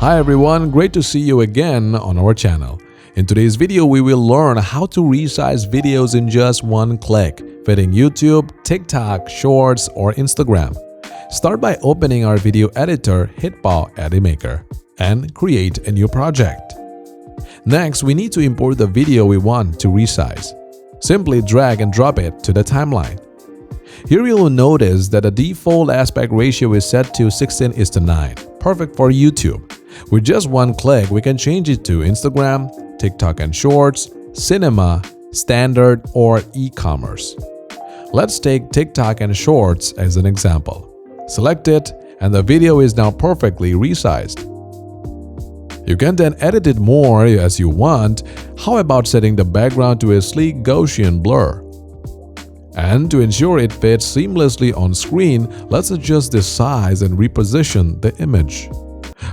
Hi everyone, great to see you again on our channel. In today's video, we will learn how to resize videos in just one click, fitting YouTube, TikTok, Shorts, or Instagram. Start by opening our video editor HitPaw Edimakor and create a new project. Next, we need to import the video we want to resize. Simply drag and drop it to the timeline. Here you will notice that the default aspect ratio is set to 16:9, perfect for YouTube. With just one click, we can change it to Instagram, TikTok and Shorts, Cinema, Standard, or e-commerce. Let's take TikTok and Shorts as an example. Select it, and the video is now perfectly resized. You can then edit it more as you want. How about setting the background to a sleek Gaussian blur? And to ensure it fits seamlessly on screen, let's adjust the size and reposition the image.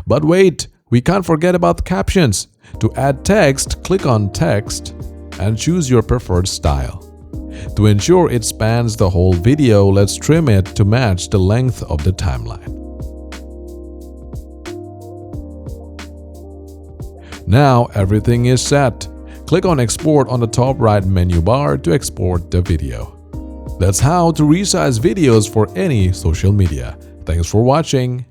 But wait, we can't forget about the captions. To add text, click on Text and choose your preferred style. To ensure it spans the whole video, let's trim it to match the length of the timeline. Now everything is set. Click on Export on the top right menu bar to export the video. That's how to resize videos for any social media. Thanks for watching.